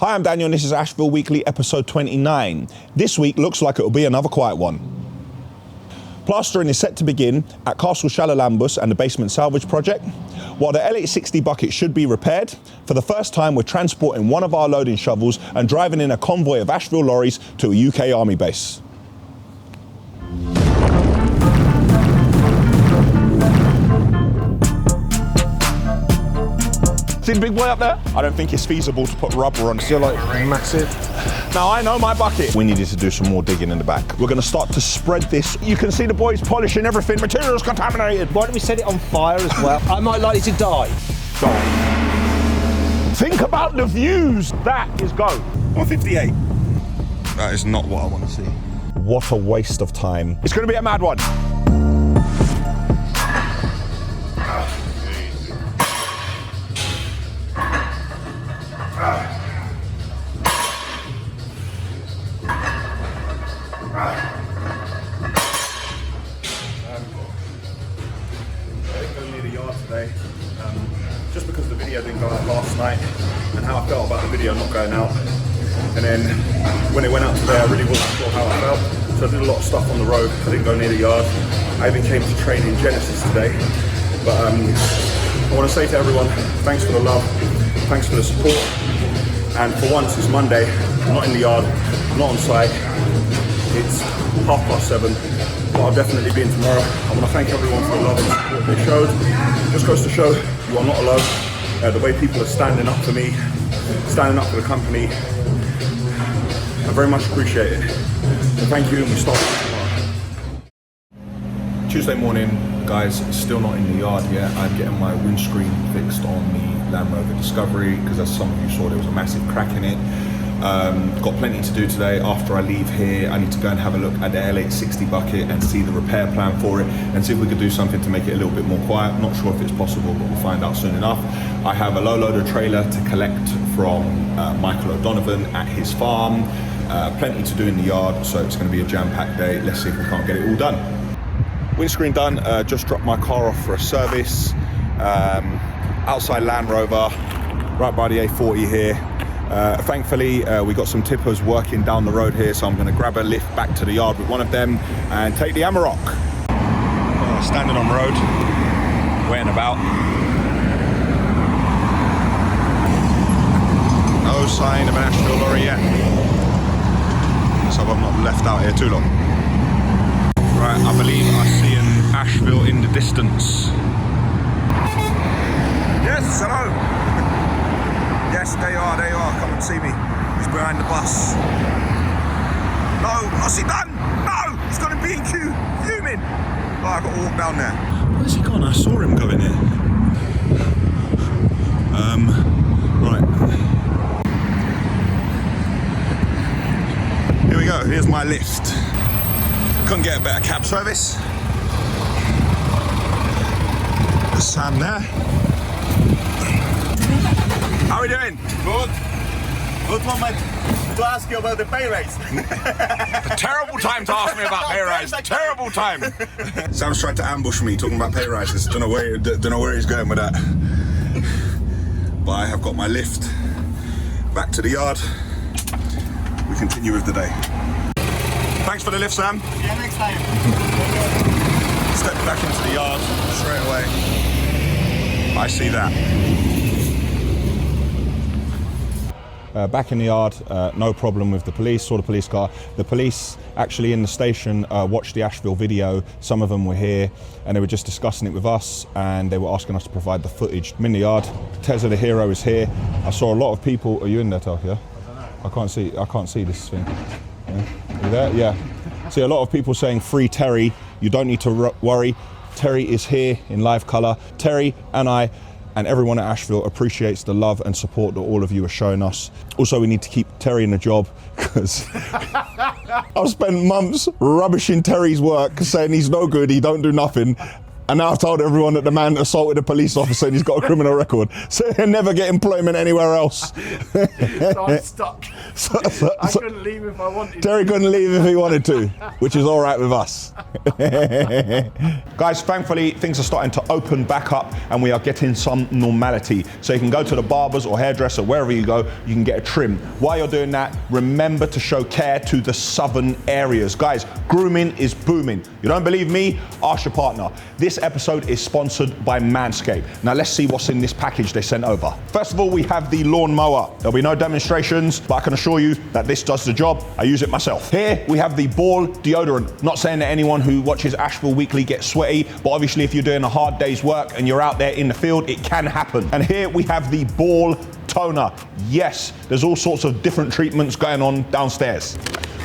Hi, I'm Daniel and this is Ashville Weekly episode 29. This week looks like it'll be another quiet one. Plastering is set to begin at Castle Charalambous and the Basement Salvage project. While the LH60 bucket should be repaired, for the first time we're transporting one of our loading shovels and driving in a convoy of Ashville lorries to a UK Army base. See the big boy up there? I don't think it's feasible to put rubber on. Still like massive. Now I know my bucket. We needed to do some more digging in the back. We're gonna start to spread this. You can see the boys polishing everything. Material's contaminated. Why don't we set it on fire as well? I might likely to die. Think about the views. That is go. 158. That is not what I want to see. What a waste of time. It's gonna be a mad one. Just because the video didn't go out last night and how I felt about the video not going out, and then when it went out today I really wasn't sure how I felt, so I did a lot of stuff on the road. I didn't go near the yard. I even came to train in Genesis today, but I want to say to everyone, thanks for the love, thanks for the support, and for once it's Monday, I'm not in the yard, I'm not on site, it's 7:30, but I'll definitely be in tomorrow. I want to thank everyone for the love and support they showed. It just goes to show you are not alone. The way people are standing up for me, standing up for the company, I very much appreciate it. So thank you, and we start tomorrow. Tuesday morning, guys, still not in the yard yet. I'm getting my windscreen fixed on the Land Rover Discovery, because as some of you saw, there was a massive crack in it. Got plenty to do today. After I leave here, I need to go and have a look at the LH60 bucket and see the repair plan for it and see if we could do something to make it a little bit more quiet. Not sure if it's possible, but we'll find out soon enough. I have a low loader trailer to collect from Michael O'Donovan at his farm. Plenty to do in the yard, so it's going to be a jam-packed day. Let's see if we can't get it all done. Windscreen done. Just dropped my car off for a service. Outside Land Rover, right by the A40 here. Thankfully, we got some tippers working down the road here, so I'm going to grab a lift back to the yard with one of them and take the Amarok. Standing on road, waiting about. No sign of an Ashville lorry yet. So I've not left out here too long. Right, I believe I see an Ashville in the distance. Yes, hello. Yes, they are, come and see me. He's behind the bus. No, what's he done? No, he's got a B&Q, fuming. Oh, I've got to walk down there. Where's he gone? I saw him go in here. Right. Here we go, here's my lift. Couldn't get a better cab service. There's Sam there. How are we doing? Good. Good moment to ask you about the pay raise. A terrible time to ask me about pay rise. Terrible time. Sam's tried to ambush me talking about pay rises. Don't know where he's going with that. But I have got my lift back to the yard. We continue with the day. Thanks for the lift, Sam. Yeah, next time. Step back into the yard straight away. I see that. Back in the yard, no problem with the police, saw the police car. The police actually in the station watched the Ashville video. Some of them were here and they were just discussing it with us and they were asking us to provide the footage. I'm in the yard, Tezza the hero is here. I saw a lot of people, are you in there, Tal? Yeah? I can't see this thing. Yeah. Are you there? Yeah. See a lot of people saying free Terry, you don't need to worry. Terry is here in live colour. Terry and I and everyone at Ashville appreciates the love and support that all of you are showing us. Also, we need to keep Terry in the job because I've spent months rubbishing Terry's work, saying he's no good, he don't do nothing. And now I've told everyone that the man assaulted a police officer and he's got a criminal record. So he'll never get employment anywhere else. So I'm stuck. I couldn't leave if I wanted to. Terry couldn't leave if he wanted to, which is all right with us. Guys, thankfully, things are starting to open back up and we are getting some normality. So you can go to the barbers or hairdresser, wherever you go, you can get a trim. While you're doing that, remember to show care to the southern areas. Guys, grooming is booming. You don't believe me? Ask your partner. This episode is sponsored by Manscaped. Now let's see what's in this package they sent over. First of all, we have the lawn mower. There'll be no demonstrations, but I can assure you that this does the job. I use it myself. Here we have the ball deodorant. Not saying that anyone who watches Ashville Weekly gets sweaty, but obviously if you're doing a hard day's work and you're out there in the field, it can happen. And here we have the ball toner. Yes, there's all sorts of different treatments going on downstairs.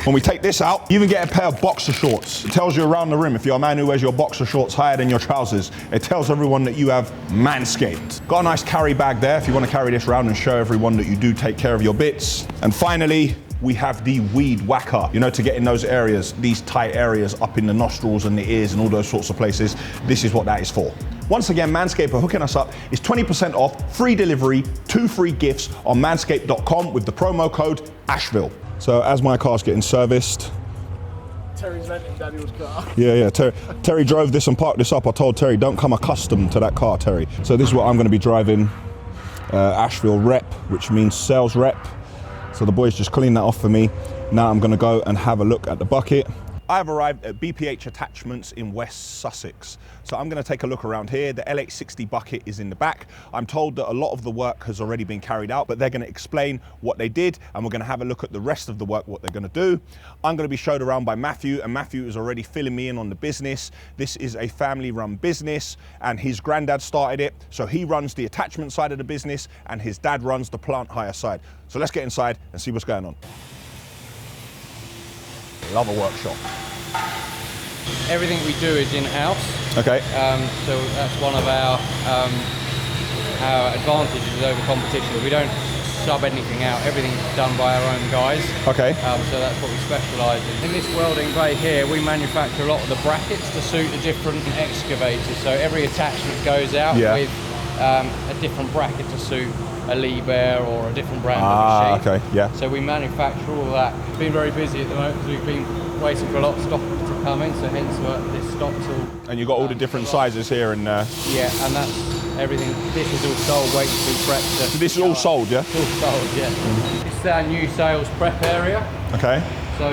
When we take this out, you even get a pair of boxer shorts. It tells you around the rim, if you're a man who wears your boxer shorts higher than your trousers, it tells everyone that you have Manscaped. Got a nice carry bag there if you want to carry this around and show everyone that you do take care of your bits. And finally, we have the weed whacker, you know, to get in those areas, these tight areas up in the nostrils and the ears and all those sorts of places. This is what that is for. Once again, Manscaped are hooking us up. It's 20% off, free delivery, 2 free gifts on manscaped.com with the promo code Ashville. So as my car's getting serviced, Terry's renting Daniel's car. yeah, Terry drove this and parked this up. I told Terry, don't come accustomed to that car, Terry. So this is what I'm going to be driving, Ashville rep, which means sales rep. So the boys just cleaned that off for me. Now I'm going to go and have a look at the bucket. I've arrived at BPH Attachments in West Sussex. So I'm going to take a look around here. The LH60 bucket is in the back. I'm told that a lot of the work has already been carried out, but they're going to explain what they did, and we're going to have a look at the rest of the work, what they're going to do. I'm going to be showed around by Matthew, and Matthew is already filling me in on the business. This is a family-run business, and his granddad started it, so he runs the attachment side of the business, and his dad runs the plant hire side. So let's get inside and see what's going on. Love a workshop. Everything we do is in-house. Okay. So that's one of our advantages over competition. We don't sub anything out. Everything's done by our own guys. Okay. So that's what we specialise in. In this welding bay here, we manufacture a lot of the brackets to suit the different excavators. So every attachment goes out with a different bracket to suit a Liebherr or a different brand of machine. Okay, yeah. So we manufacture all that. It's been very busy at the moment because we've been waiting for a lot of stock to come in, so hence this stock's all... And you've got all the different sizes here and... Yeah, and that's everything. This is all sold, waiting to be prepped. So this is all sold, yeah? It's all sold, yeah. This is our new sales prep area. Okay. So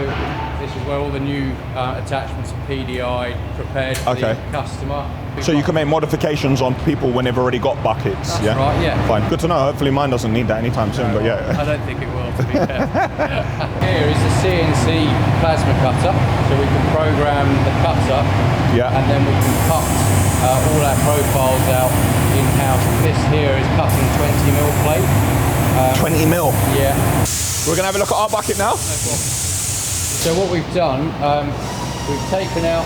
this is where all the new attachments are PDI prepared for the customer. So you can make modifications on people when they've already got buckets, That's right, yeah. Fine. Good to know. Hopefully mine doesn't need that anytime soon, but yeah. I don't think it will, to be fair. Here is the CNC plasma cutter, so we can program the cutter, and then we can cut all our profiles out in-house. This here is cutting 20mm plate. 20 mil? Yeah. We're going to have a look at our bucket now. So what we've done, we've taken out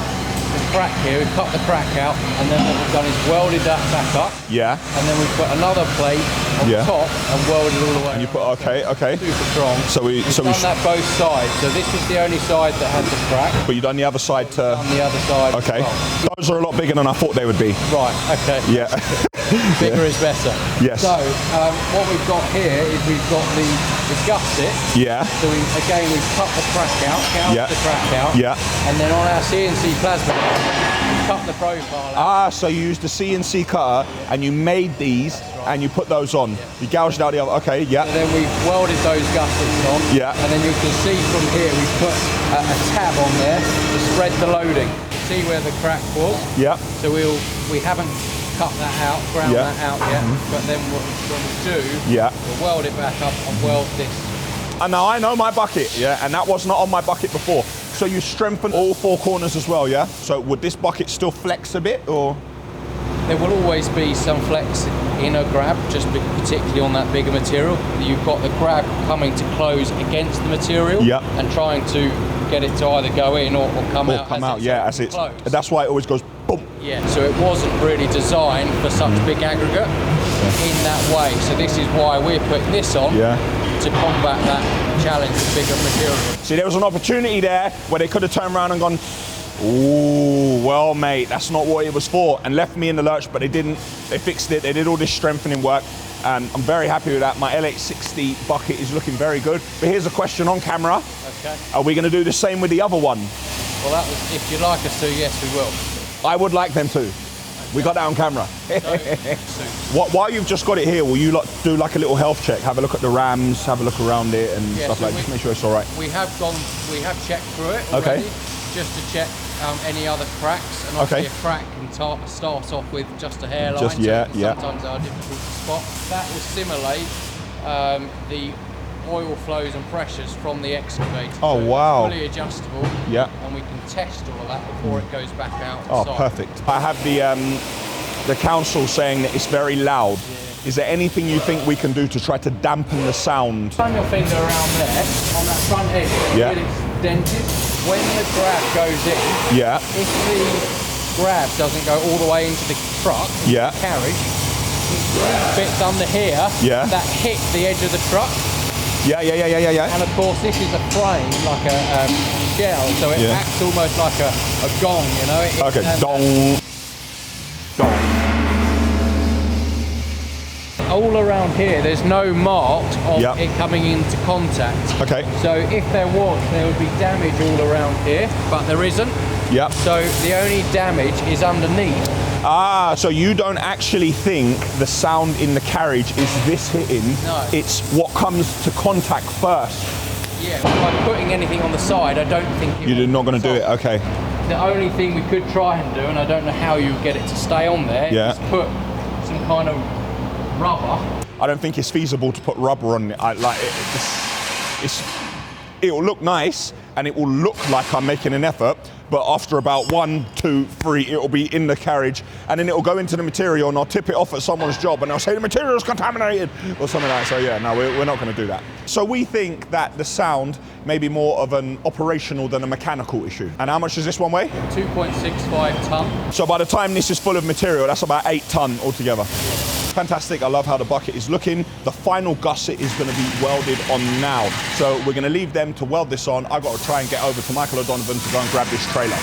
the crack here, we've cut the crack out, and then what we've done is welded that back up. Yeah. And then we've put another plate on top and welded all the way. And you put, okay. Super strong. So we've done that both sides. So this is the only side that has the crack. But you've done the other side to... On the other side. Okay. Well. Those are a lot bigger than I thought they would be. Right, okay. Yeah. Bigger is better. Yes. So what we've got here is we've got the gusset. Yeah. So we've cut the crack out, gouged the crack out. Yeah. And then on our CNC plasma, we cut the profile out. So you used the CNC cutter and you made these and you put those on. You gouged out the other, So then we've welded those gussets on. Yeah. And then you can see from here we've put a tab on there to spread the loading. See where the crack was. Yeah. So we haven't cut that out, ground that out yet, but then when we do, we'll weld it back up and weld this. And now I know my bucket, and that was not on my bucket before. So you strengthen all 4 corners as well, yeah? So would this bucket still flex a bit, or? There will always be some flex in a grab, just particularly on that bigger material. You've got the grab coming to close against the material and trying to get it to either go in or come out. As it's closed. That's why it always goes boom. Yeah, so it wasn't really designed for such big aggregate in that way. So this is why we're putting this on to combat that challenge of bigger material. See, there was an opportunity there where they could have turned around and gone, ooh, well, mate, that's not what it was for, and left me in the lurch, but they didn't. They fixed it. They did all this strengthening work, and I'm very happy with that. My LH60 bucket is looking very good. But here's a question on camera. Okay. Are we going to do the same with the other one? Well, that was, if you'd like us to, yes, we will. I would like them to. We got that on camera. While you've just got it here, will you do like a little health check? Have a look at the rams, have a look around it and stuff like that. Just make sure it's all right. We have checked through it already, just to check any other cracks. And obviously a crack can start off with just a hairline. Sometimes they are difficult to spot. That will simulate the oil flows and pressures from the excavator. Oh, so wow. It's fully adjustable. Yeah. And we can test all of that before it goes back out. Oh, perfect. I have the council saying that it's very loud. Yeah. Is there anything you think we can do to try to dampen the sound? Run your finger around there on that front edge. Yeah. It's dented. When the grab goes in, if the grab doesn't go all the way into the truck, the carriage, bits under here that hit the edge of the truck. Yeah. And of course, this is a frame, like a shell, so it acts almost like a gong, you know? Okay, dong. Dong. All around here, there's no marks of it coming into contact. Okay. So if there was, there would be damage all around here, but there isn't. Yep. So the only damage is underneath. Ah, so you don't actually think the sound in the carriage is this hitting? No. It's what comes to contact first. Yeah, by putting anything on the side, I don't think you're not going to do it, okay. The only thing we could try and do, and I don't know how you get it to stay on there, is put some kind of rubber. I don't think it's feasible to put rubber on it. It'll look nice and it will look like I'm making an effort, but after about 1, 2, 3, it'll be in the carriage and then it'll go into the material and I'll tip it off at someone's job and they'll say the material's contaminated or something like that. So yeah, no, we're not going to do that. So we think that the sound may be more of an operational than a mechanical issue. And how much does this one weigh? 2.65 ton. So by the time this is full of material, that's about 8 ton altogether. Fantastic, I love how the bucket is looking. The final gusset is going to be welded on now. So we're going to leave them to weld this on. I've got to try and get over to Michael O'Donovan to go and grab this trailer.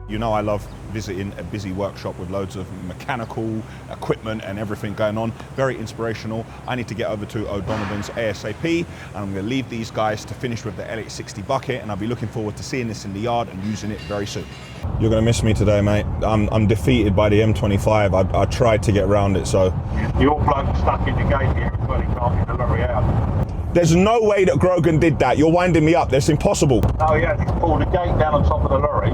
You know I love visiting a busy workshop with loads of mechanical equipment and everything going on. Very inspirational. I need to get over to O'Donovan's ASAP and I'm going to leave these guys to finish with the LH60 bucket and I'll be looking forward to seeing this in the yard and using it very soon. You're going to miss me today, mate. I'm defeated by the M25. I tried to get around it, so... Your bloke stuck in the gate here as well, he can't get the lorry out. There's no way that Grogan did that. You're winding me up. That's impossible. No, he had to pull the gate down on top of the lorry.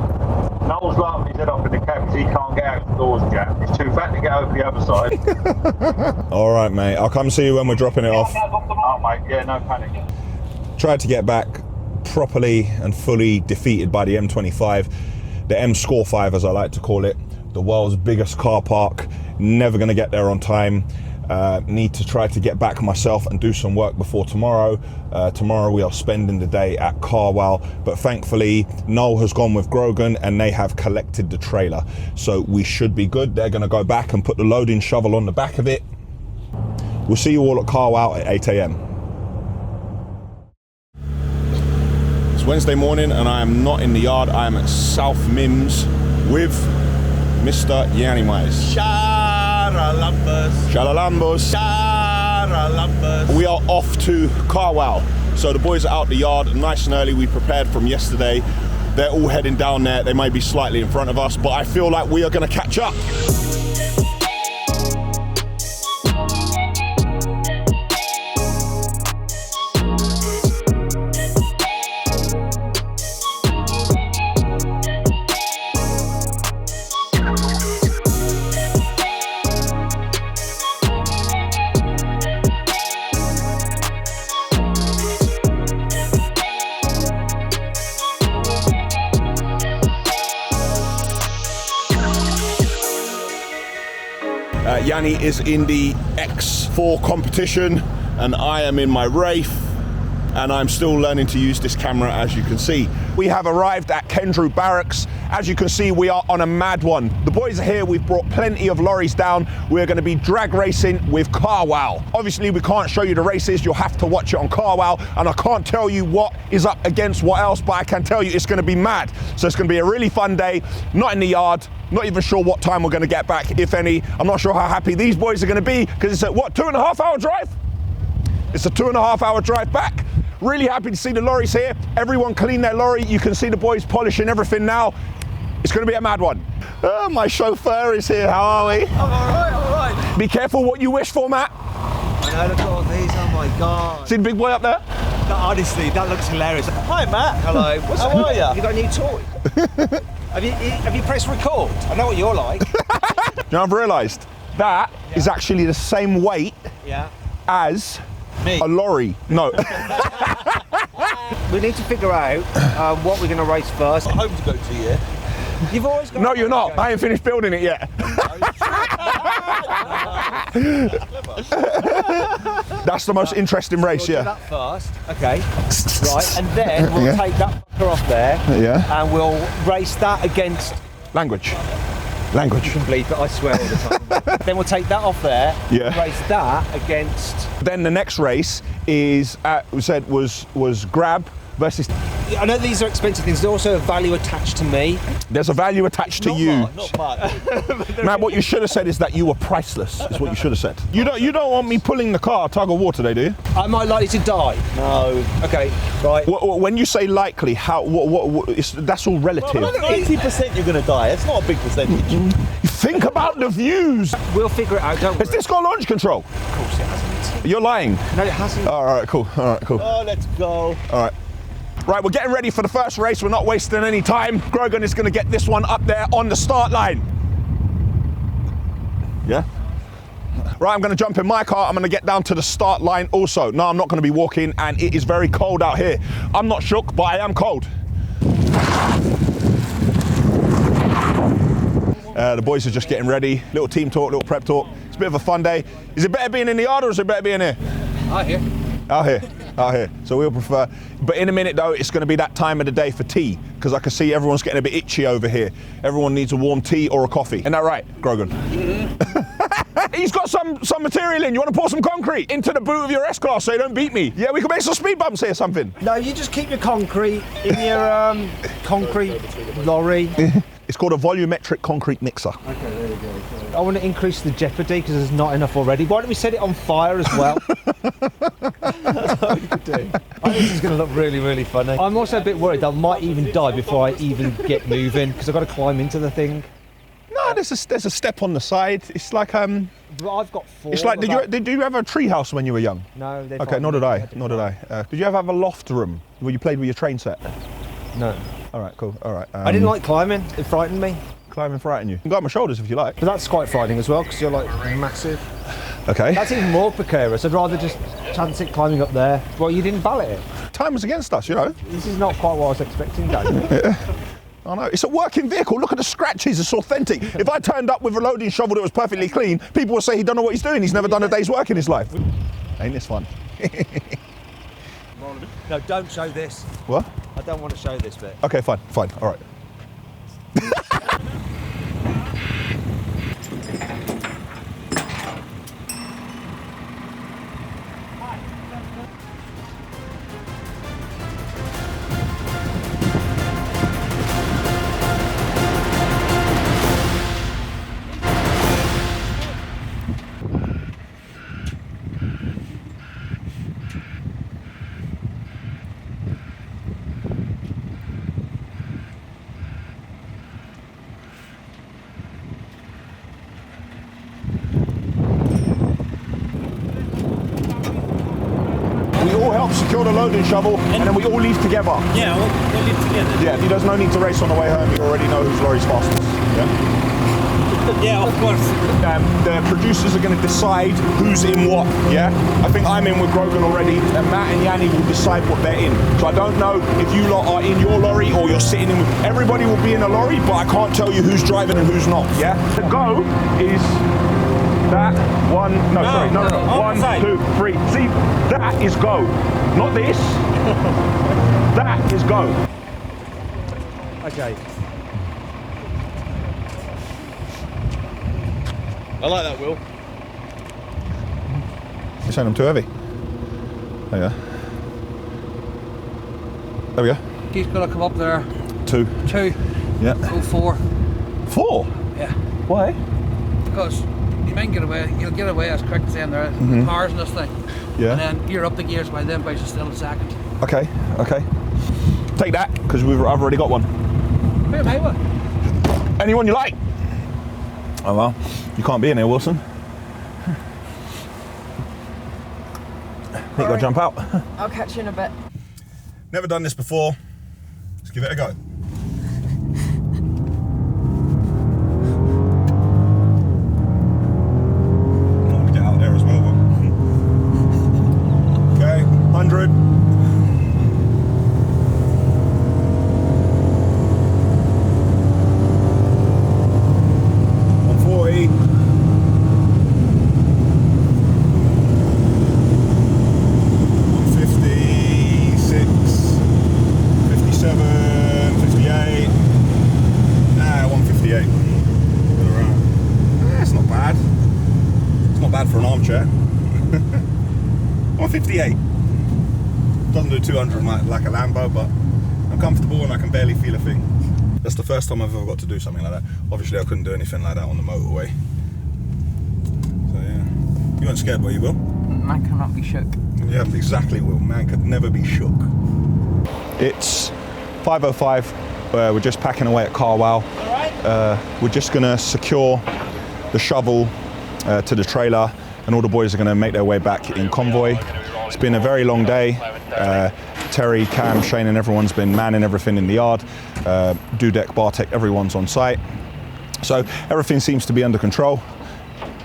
Noel's laughing his head off in the cab because he can't get out, the door's jammed. He's too fat to get over the other side. All right, mate. I'll come see you when we're dropping it off. Oh, mate, yeah, no panic. Tried to get back properly and fully defeated by the M25. The M Score 5, as I like to call it. The world's biggest car park. Never going to get there on time. Need to try to get back myself and do some work before tomorrow. Tomorrow we are spending the day at CarWow, but thankfully Noel has gone with Grogan and they have collected the trailer. So we should be good. They're going to go back and put the loading shovel on the back of it. We'll see you all at CarWow at 8 AM. It's Wednesday morning and I am not in the yard. I am at South Mims with Mr. Yianni. Charalambous. We are off to CarWow. So the boys are out the yard nice and early. We prepared from yesterday. They're all heading down there. They may be slightly in front of us, but I feel like we are going to catch up. Yianni is in the X4 competition and I am in my Wraith, and I'm still learning to use this camera, as you can see. We have arrived at Kendrew Barracks. As you can see, we are on a mad one. The boys are here, we've brought plenty of lorries down. We're gonna be drag racing with CarWow. Obviously, we can't show you the races, you'll have to watch it on CarWow, and I can't tell you what is up against what else, but I can tell you it's gonna be mad. So it's gonna be a really fun day, not in the yard, not even sure what time we're gonna get back, if any. I'm not sure how happy these boys are gonna be, because it's a, what, 2.5 hour drive? It's a 2.5 hour drive back. Really happy to see the lorries here. Everyone clean their lorry. You can see the boys polishing everything now. It's gonna be a mad one. Oh, my chauffeur is here, how are we? I'm all right. Be careful what you wish for, Matt. I know, look at all these, oh my God. See the big boy up there? No, honestly, that looks hilarious. Hi, Matt. Hello. How are you? You got a new toy? have you pressed record? I know what you're like. You know, I've realised that is actually the same weight as me. A lorry. No. We need to figure out what we're going to race first. I've got home to go to, yeah? You've always got. No, you're not. I ain't finished building it yet. That's the most interesting race, We'll do that first. Okay. Right, and then we'll take that fucker off there. Yeah. And we'll race that against. Language. You can bleep it, I swear all the time. Then we'll take that off there. Yeah. Race that against. Then the next race is, we said, was Grab versus. I know these are expensive things. There's also a value attached to me. There's a value attached to you. Not much. Matt, what you should have said is that you were priceless. Is what you should have said. You don't want me pulling the car tug of war today, do you? Am I likely to die? No. Okay. Right. When you say likely, how? That's all relative. Well, 80% you're going to die. It's not a big percentage. Think about the views. We'll figure it out, don't we? Has this got launch control? Of course it hasn't. You're lying. No, it hasn't. All right, cool. All right, cool. Oh, let's go. All right. Right, we're getting ready for the first race. We're not wasting any time. Grogan is going to get this one up there on the start line. Yeah? Right, I'm going to jump in my car. I'm going to get down to the start line also. No, I'm not going to be walking, and it is very cold out here. I'm not shook, but I am cold. The boys are just getting ready. Little team talk, little prep talk. It's a bit of a fun day. Is it better being in the yard or is it better being here? Out here. Out here. Out here. So we'll prefer. But in a minute though, it's going to be that time of the day for tea, because I can see everyone's getting a bit itchy over here. Everyone needs a warm tea or a coffee. Isn't that right, Grogan? Mm-hmm. He's got some material in. You want to pour some concrete into the boot of your S-Class so you don't beat me? Yeah, we can make some speed bumps here or something. No, you just keep your concrete in your concrete lorry. It's called a volumetric concrete mixer. Okay, there you go. I want to increase the jeopardy because there's not enough already. Why don't we set it on fire as well? That's what we could do. I think this is going to look really, really funny. I'm also a bit worried that I might even die before I even get moving because I've got to climb into the thing. No, there's a step on the side. It's like But I've got 4. It's like did you have a tree house when you were young? No. Okay, nor did I. Nor did I. Did you ever have a loft room where you played with your train set? No. All right, cool. All right. I didn't like climbing. It frightened me. Climbing frighten you? You can go up my shoulders if you like. But that's quite frightening as well because you're like massive. Okay. That's even more precarious. I'd rather just chance it climbing up there. Well, you didn't ballot it. Time was against us, you know. This is not quite what I was expecting, Daniel. I know. It's a working vehicle. Look at the scratches. It's authentic. If I turned up with a loading shovel that was perfectly clean, people would say he don't know what he's doing. He's never done a day's work in his life. Ain't this fun? No, don't show this. What? I don't want to show this bit. Okay, fine. All right. Secure the loading shovel, and then we all leave together. Yeah, we'll leave together. Yeah, there's no need to race on the way home. You already know whose lorry's fastest. Yeah. Yeah, of course. The producers are going to decide who's in what. Yeah. I think I'm in with Grogan already, and Matt and Yianni will decide what they're in. So I don't know if you lot are in your lorry or you're sitting in. Everybody will be in a lorry, but I can't tell you who's driving and who's not. Yeah. The go is that. One, no, sorry, no. 1, 2, 3. See, that is go. Not this. That is go. Okay. I like that, Will. You're saying I'm too heavy? There you go. There we go. He's got to come up there. 2. 2. Yeah. Go 4. 4? Yeah. Why? Because you might get away. You'll get away as quick as in there. Cars and this thing. Yeah. And then you're up the gears by then, but you're still a second. Okay, okay. Take that, because I've already got one. Wait, mate, what? Anyone you like. Oh well, you can't be in here, Wilson. You gotta jump out. I'll catch you in a bit. Never done this before. Let's give it a go. Oh, get out there as well. Okay, 100. 140. 158. That's not bad. It's not bad for an armchair. 158. Doesn't do 200 like a Lambo, but I'm comfortable and I can barely feel a thing. That's the first time I've ever got to do something like that. Obviously I couldn't do anything like that on the motorway. So yeah. You weren't scared, were you, Will? Man cannot be shook. Yeah, exactly, Will. Man could never be shook. It's 5:05. We're just packing away at CarWow. We're just gonna secure the shovel to the trailer, and all the boys are gonna make their way back in convoy. It's been a very long day. Terry, Cam, Shane and everyone's been manning everything in the yard. Dudek, Bartek, everyone's on site. So everything seems to be under control.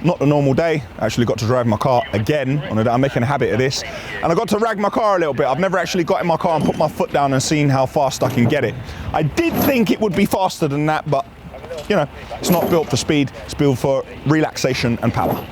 Not a normal day. I actually got to drive my car again. I'm making a habit of this. And I got to rag my car a little bit. I've never actually got in my car and put my foot down and seen how fast I can get it. I did think it would be faster than that, but you know, it's not built for speed. It's built for relaxation and power.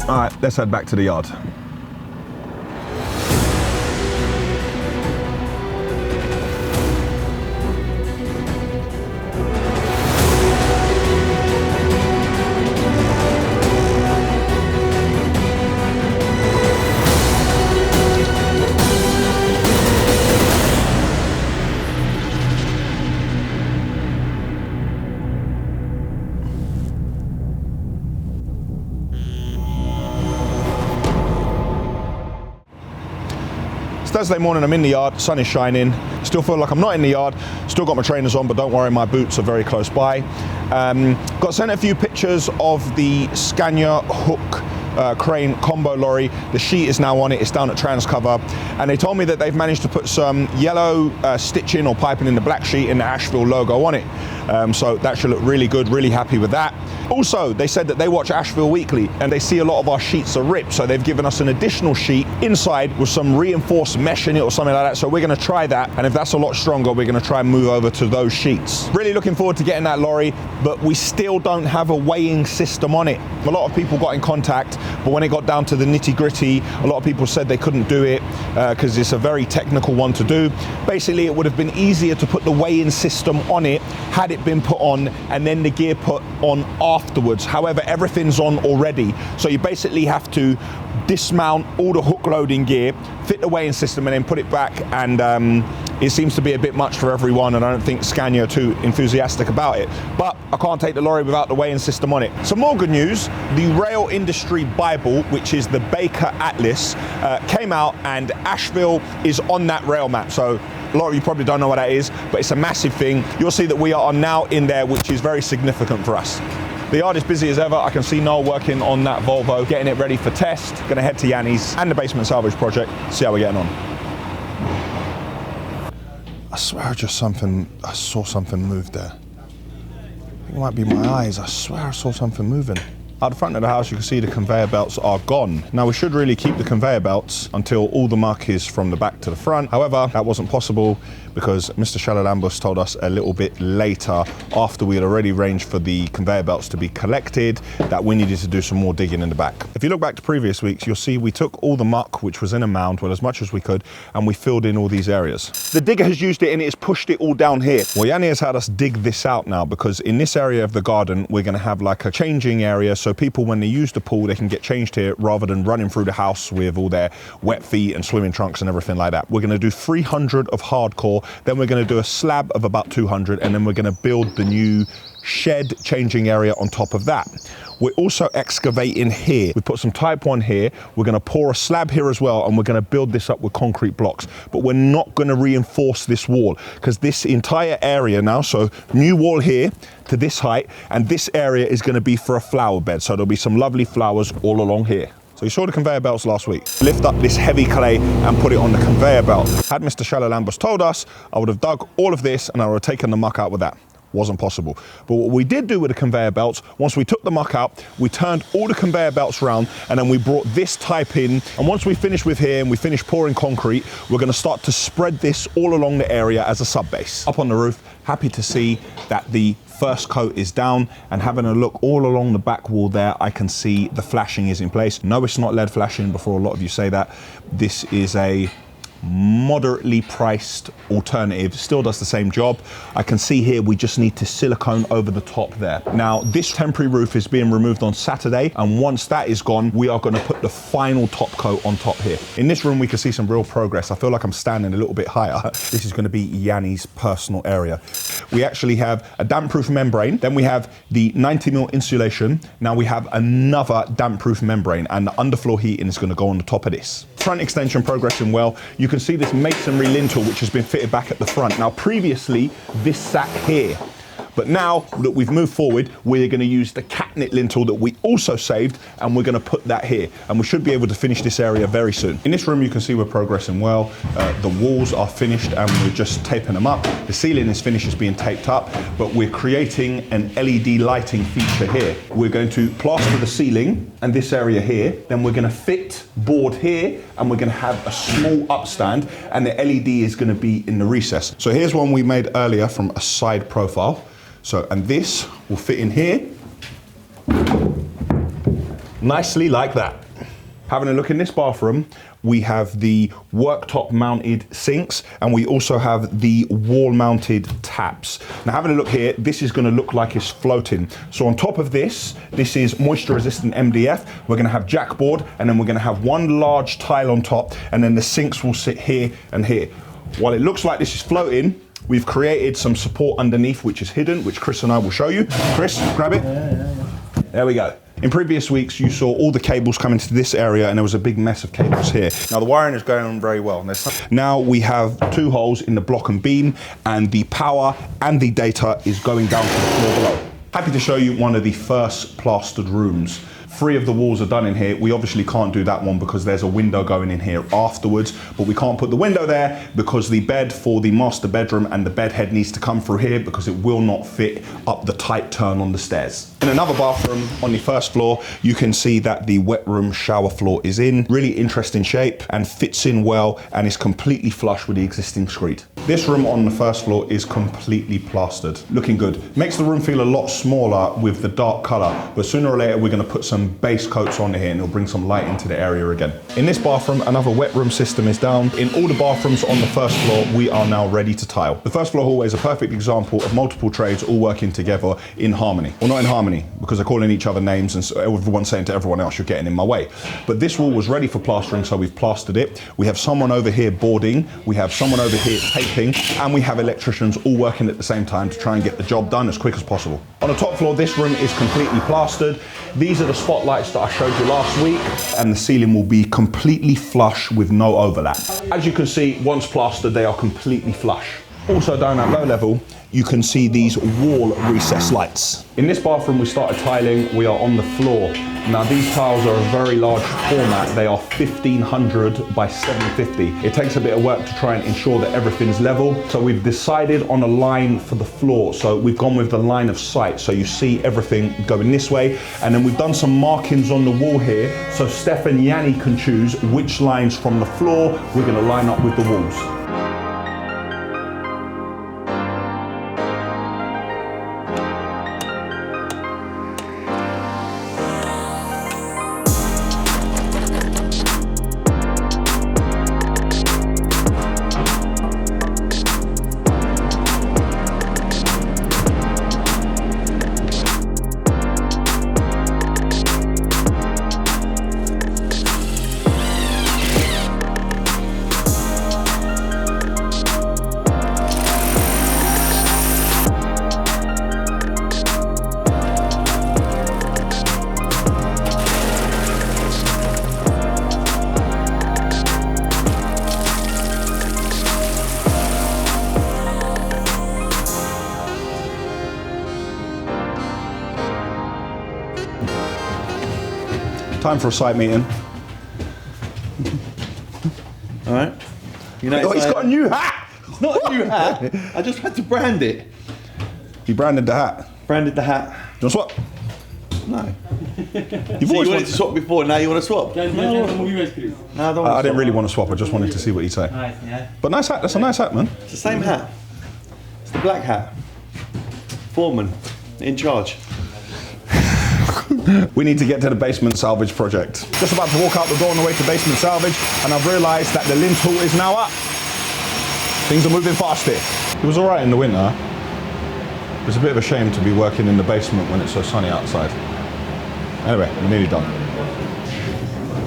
All right, let's head back to the yard. Thursday morning, I'm in the yard, sun is shining, still feel like I'm not in the yard, still got my trainers on, but don't worry, my boots are very close by. Got sent a few pictures of the Scania hook crane combo lorry. The sheet is now on it, it's down at Transcover, and they told me that they've managed to put some yellow stitching or piping in the black sheet and the Ashville logo on it. So that should look really good, really happy with that. Also, they said that they watch Ashville Weekly and they see a lot of our sheets are ripped, so they've given us an additional sheet inside with some reinforced mesh in it or something like that. So we're gonna try that, and if that's a lot stronger, we're gonna try and move over to those sheets. Really looking forward to getting that lorry, but we still don't have a weighing system on it. A lot of people got in contact, but when it got down to the nitty-gritty, a lot of people said they couldn't do it because it's a very technical one to do. Basically, it would have been easier to put the weighing system on it had it been put on and then the gear put on afterwards. However, everything's on already, so you basically have to dismount all the hook loading gear, fit the weighing system, and then put it back and it seems to be a bit much for everyone, and I don't think Scania are too enthusiastic about it. But I can't take the lorry without the weighing system on it. Some more good news, the Rail Industry Bible, which is the Baker Atlas, came out, and Ashville is on that rail map. So a lot of you probably don't know what that is, but it's a massive thing. You'll see that we are now in there, which is very significant for us. The yard is busy as ever. I can see Noel working on that Volvo, getting it ready for test. Gonna head to Yianni's and the Basement Salvage project, see how we're getting on. I swear I saw something move there. I think it might be my eyes. I swear I saw something moving. At the front of the house, you can see the conveyor belts are gone. Now, we should really keep the conveyor belts until all the muck is from the back to the front. However, that wasn't possible because Mr. Charalambous told us a little bit later, after we had already arranged for the conveyor belts to be collected, that we needed to do some more digging in the back. If you look back to previous weeks, you'll see we took all the muck, which was in a mound, well, as much as we could, and we filled in all these areas. The digger has used it and it has pushed it all down here. Well, Yianni has had us dig this out now because in this area of the garden, we're gonna have like a changing area, so people, when they use the pool, they can get changed here rather than running through the house with all their wet feet and swimming trunks and everything like that. We're gonna do 300 of hardcore, then we're gonna do a slab of about 200, and then we're gonna build the new shed changing area on top of that. We're also excavating here. We put some type 1 here. We're gonna pour a slab here as well, and we're gonna build this up with concrete blocks. But we're not gonna reinforce this wall because this entire area now, so new wall here to this height, and this area is gonna be for a flower bed. So there'll be some lovely flowers all along here. So you saw the conveyor belts last week. Lift up this heavy clay and put it on the conveyor belt. Had Mr. Charalambous told us, I would have dug all of this and I would have taken the muck out with that. Wasn't possible. But what we did do with the conveyor belts, once we took the muck out, we turned all the conveyor belts around, and then we brought this type in. And once we finish with here and we finish pouring concrete, we're gonna start to spread this all along the area as a sub base. Up on the roof, happy to see that the first coat is down, and having a look all along the back wall there, I can see the flashing is in place. No, it's not LED flashing, before a lot of you say that. This is a moderately priced alternative, still does the same job. I can see here we just need to silicone over the top there. Now, this temporary roof is being removed on Saturday, and once that is gone, we are going to put the final top coat on top here. In this room, we can see some real progress. I feel like I'm standing a little bit higher. This is going to be Yianni's personal area. We actually have a damp-proof membrane, then we have the 90mm insulation. Now we have another damp-proof membrane, and the underfloor heating is going to go on the top of this. Front extension progressing well. You can see this masonry lintel which has been fitted back at the front. Now previously this sat here, but now that we've moved forward, we're going to use the catnip lintel that we also saved, and we're going to put that here, and we should be able to finish this area very soon. In this room you can see we're progressing well. The walls are finished and we're just taping them up. The ceiling is finished, it's being taped up, but we're creating an LED lighting feature here. We're going to plaster the ceiling and this area here, then we're going to fit board here, and we're going to have a small upstand, and the LED is going to be in the recess. So here's one we made earlier from a side profile. So, and this will fit in here nicely like that. Having a look in this bathroom, we have the worktop mounted sinks, and we also have the wall mounted taps. Now having a look here, this is going to look like it's floating. So on top of this is moisture resistant MDF. We're going to have jackboard, and then we're going to have one large tile on top, and then the sinks will sit here and here. While it looks like this is floating, we've created some support underneath which is hidden, which Chris and I will show you. Chris, grab it. Yeah. There we go. In previous weeks, you saw all the cables coming to this area, and there was a big mess of cables here. Now the wiring is going on very well. Now we have 2 holes in the block and beam, and the power and the data is going down to the floor below. Happy to show you one of the first plastered rooms. 3 of the walls are done in here. We obviously can't do that one because there's a window going in here afterwards, but we can't put the window there because the bed for the master bedroom and the bed head needs to come through here because it will not fit up the tight turn on the stairs. In another bathroom on the first floor, you can see that the wet room shower floor is in really interesting shape and fits in well, and is completely flush with the existing screed. This room on the first floor is completely plastered, looking good. Makes the room feel a lot smaller with the dark color, but sooner or later we're going to put some some base coats on here and it'll bring some light into the area again. In this bathroom, another wet room system is down. In all the bathrooms on the first floor, we are now ready to tile. The first floor hallway is a perfect example of multiple trades all working together in harmony. Well, not in harmony, because they're calling each other names and so everyone's saying to everyone else, you're getting in my way. But this wall was ready for plastering, so we've plastered it. We have someone over here boarding, we have someone over here taping, and we have electricians all working at the same time to try and get the job done as quick as possible. On the top floor, this room is completely plastered. These are the spotlights that I showed you last week, and the ceiling will be completely flush with no overlap. As you can see, once plastered, they are completely flush. Also down at low level, you can see these wall recess lights. In this bathroom, we started tiling, we are on the floor. Now these tiles are a very large format. They are 1500 by 750. It takes a bit of work to try and ensure that everything's level. So we've decided on a line for the floor. So we've gone with the line of sight. So you see everything going this way. And then we've done some markings on the wall here. So Steph and Yianni can choose which lines from the floor we're gonna line up with the walls. Time for a site meeting. All right. You know, Oh, he's got a new hat! It's not a new hat. I just had to brand it. He branded the hat. Branded the hat. Do you want to swap? No. You've So always you wanted to swap before, now you want to swap? No, I don't I didn't really want to swap, I just wanted to see what he'd say. Nice, yeah. But nice hat, that's a nice hat, man. It's the same hat. It's the black hat. Foreman, in charge. We need to get to the Basement Salvage project. Just about to walk out the door on the way to Basement Salvage, and I've realised that the Lintel is now up. Things are moving fast here. It was all right in the winter. It's a bit of a shame to be working in the basement when it's so sunny outside. Anyway, we're nearly done.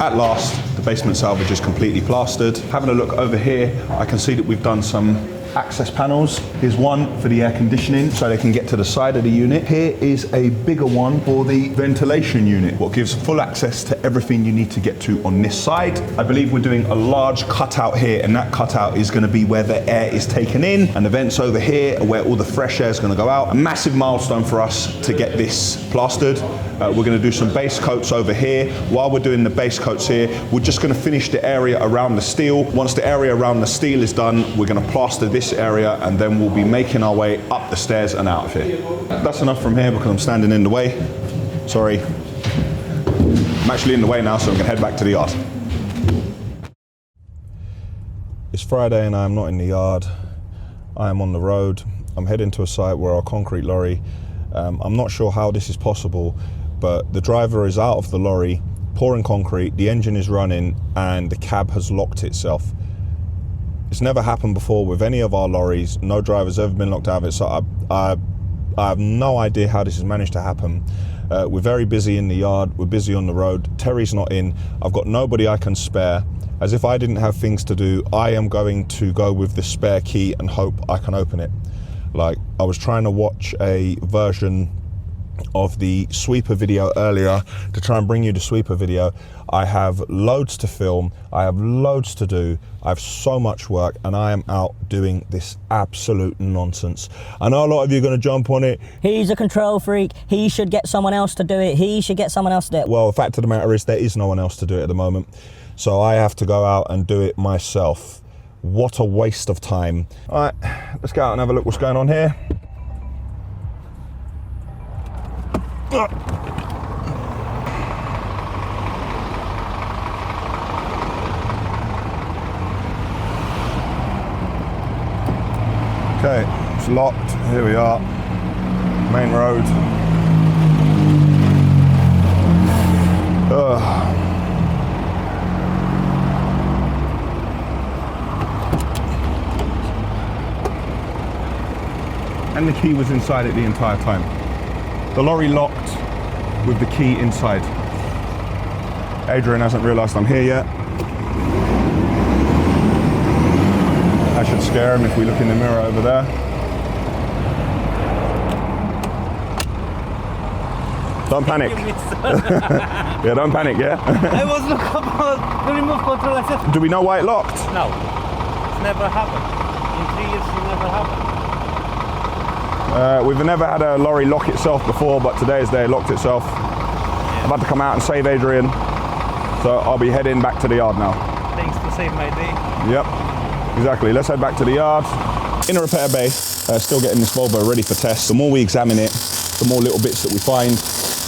At last, the Basement Salvage is completely plastered. Having a look over here, I can see that we've done some access panels. Here's one for the air conditioning so they can get to the side of the unit. Here is a bigger one for the ventilation unit, what gives full access to everything you need to get to on this side. I believe we're doing a large cutout here, and that cutout is going to be where the air is taken in, and the vents over here are where all the fresh air is going to go out. A massive milestone for us to get this plastered. We're going to do some base coats over here. While we're doing the base coats here, we're just going to finish the area around the steel. Once the area around the steel is done, we're going to plaster this area, and then we'll be making our way up the stairs and out of here. That's enough from here because I'm standing in the way. Sorry. I'm actually in the way now, so I'm going to head back to the yard. It's Friday and I'm not in the yard. I am on the road. I'm heading to a site where our concrete lorry, I'm not sure how this is possible, but the driver is out of the lorry, pouring concrete, the engine is running, and the cab has locked itself. It's never happened before with any of our lorries. No driver's ever been locked out of it, so I have no idea how this has managed to happen. We're very busy in the yard, we're busy on the road, Terry's not in, I've got nobody I can spare. As if I didn't have things to do, I am going to go with the spare key and hope I can open it. Like, I was trying to watch a version of the sweeper video earlier to try and bring you the sweeper video. I have loads to film, I have loads to do, I have so much work, and I am out doing this absolute nonsense. I know a lot of you are going to jump on it. He's a control freak, he should get someone else to do it, he should get someone else to do it. Well, the fact of the matter is there is no one else to do it at the moment, so I have to go out and do it myself. What a waste of time. All right, let's go out and have a look what's going on here. Okay, it's locked. Here we are, main road. And the key was inside it the entire time. The lorry locked with the key inside. Adrian hasn't realised I'm here yet. I should scare him if we look in the mirror over there. Don't panic. Yeah, don't panic, yeah? I was looking about the remote control. I said, Do we know why it locked? no, it's never happened. In 3 years, it never happened. We've never had a lorry lock itself before, but today's day it locked itself. I've had to come out and save Adrian, so I'll be heading back to the yard now. Thanks to save my day. Yep, exactly. Let's head back to the yard. In a repair bay, still getting this Volvo ready for test. The more we examine it, the more little bits that we find.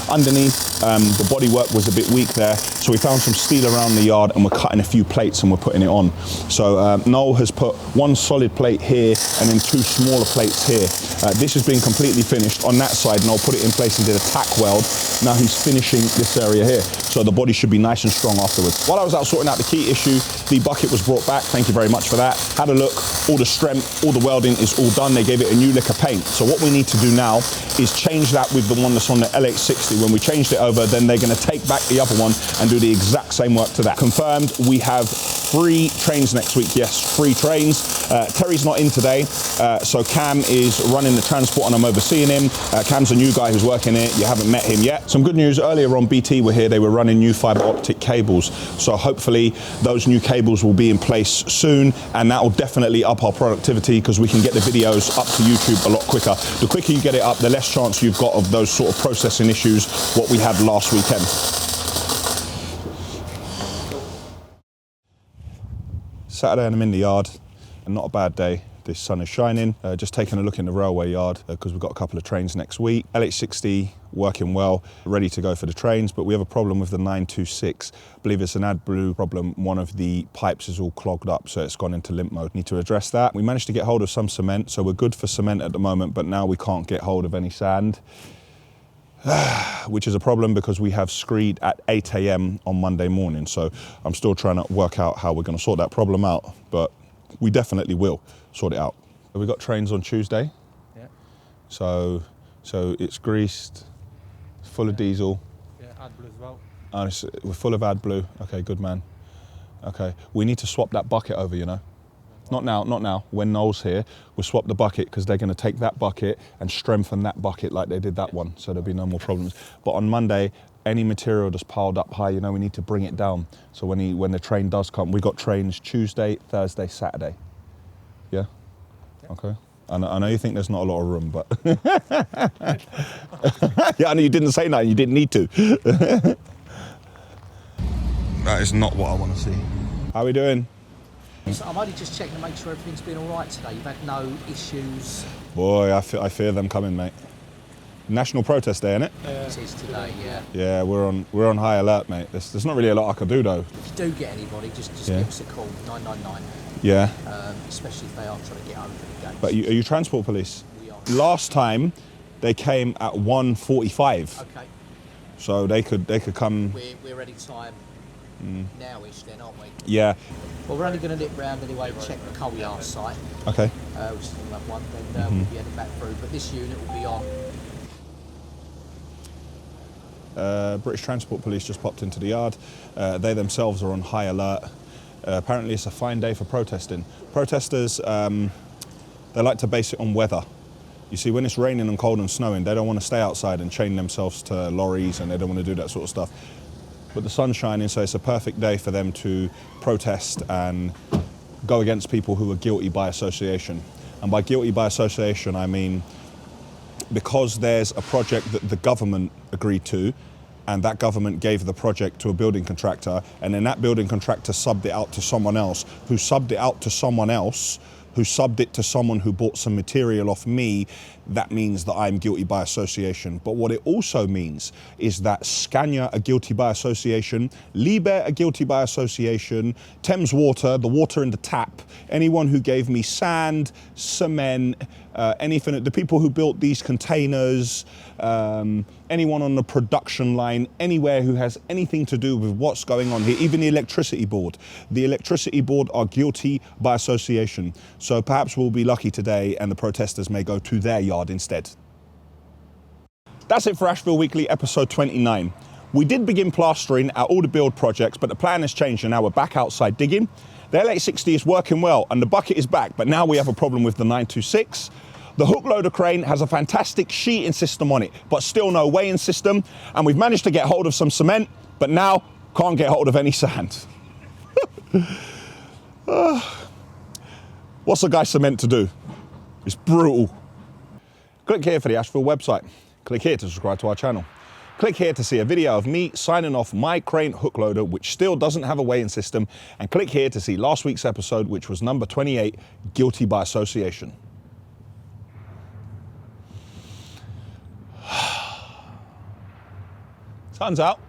Underneath, the bodywork was a bit weak there, so we found some steel around the yard and we're cutting a few plates and we're putting it on. So Noel has put one solid plate here and then 2 smaller plates here. This has been completely finished. On that side, Noel put it in place and did a tack weld. Now he's finishing this area here, so the body should be nice and strong afterwards. While I was out sorting out the key issue, the bucket was brought back. Thank you very much for that. Had a look, all the strength, all the welding is all done. They gave it a new lick of paint. So what we need to do now is change that with the one that's on the LH60. When we changed it over, then they're going to take back the other one and do the exact same work to that. Confirmed, we have 3 trains next week. Yes, 3 trains. Terry's not in today, so Cam is running the transport and I'm overseeing him. Cam's a new guy who's working it. You haven't met him yet. Some good news, earlier on BT were here, they were running new fibre optic cables. So hopefully those new cables will be in place soon, and that will definitely up our productivity because we can get the videos up to YouTube a lot quicker. The quicker you get it up, the less chance you've got of those sort of processing issues, what we had last weekend. Saturday and I'm in the yard, and not a bad day. The sun is shining. Just taking a look in the railway yard because we've got a couple of trains next week. LH60 working well, ready to go for the trains, but we have a problem with the 926. I believe it's an AdBlue problem. One of the pipes is all clogged up, so it's gone into limp mode. Need to address that. We managed to get hold of some cement, so we're good for cement at the moment, but now we can't get hold of any sand. Which is a problem because we have screed at 8 AM on Monday morning. So I'm still trying to work out how we're going to sort that problem out, but we definitely will sort it out. We've got trains on Tuesday. Yeah. So it's greased, it's full of diesel. Yeah, AdBlue as well. And we're full of AdBlue. Okay, good man. Okay, we need to swap that bucket over, you know. Not now. When Noel's here, we'll swap the bucket because they're going to take that bucket and strengthen that bucket like they did that one, so there'll be no more problems. But on Monday, any material that's piled up high, you know, we need to bring it down. So when the train does come, we got trains Tuesday, Thursday, Saturday. Yeah? Okay. I know you think there's not a lot of room, but... Yeah, I know you didn't say that, you didn't need to. That is not what I want to see. How are we doing? So I'm only just checking to make sure everything's been all right today. You've had no issues. Boy, I fear them coming, mate. National protest day, innit? It is today, yeah. Yeah, we're on high alert, mate. There's not really a lot I could do though. If you do get anybody, just Yeah. give us a call, 999. Yeah. Especially if they are trying to get over the gates. But are you transport police? We are. Last time they came at 1:45. Okay, So they could come. we're ready time now-ish then, aren't we? Yeah. Well, we're only going to nip round anyway and check the coal yard site, Okay. which is another one. Then we'll be heading back through. But this unit will be on. British Transport Police just popped into the yard. They themselves are on high alert. Apparently it's a fine day for protesting. Protesters, they like to base it on weather. You see, when it's raining and cold and snowing, they don't want to stay outside and chain themselves to lorries, and they don't want to do that sort of stuff. But the sun's shining, so it's a perfect day for them to protest and go against people who are guilty by association. And by guilty by association, I mean because there's a project that the government agreed to, and that government gave the project to a building contractor, and then that building contractor subbed it out to someone else, who subbed it out to someone else, who subbed it to someone who bought some material off me. That means that I'm guilty by association. But what it also means is that Scania are guilty by association, Liebherr are guilty by association, Thames Water, the water in the tap, anyone who gave me sand, cement, anything, the people who built these containers, anyone on the production line, anywhere who has anything to do with what's going on here, even the electricity board. The electricity board are guilty by association. So perhaps we'll be lucky today and the protesters may go to their yard instead. That's it for Ashville Weekly, episode 29. We did begin plastering at all the build projects, but the plan has changed and now we're back outside digging. The LH60 is working well and the bucket is back, but now we have a problem with the 926. The hook loader crane has a fantastic sheeting system on it, but still no weighing system. And we've managed to get hold of some cement, but now can't get hold of any sand. What's a guy cement to do? It's brutal. Click here for the Ashville website. Click here to subscribe to our channel. Click here to see a video of me signing off my crane hook loader, which still doesn't have a weighing system. And click here to see last week's episode, which was number 28, Guilty by Association. Sun's out.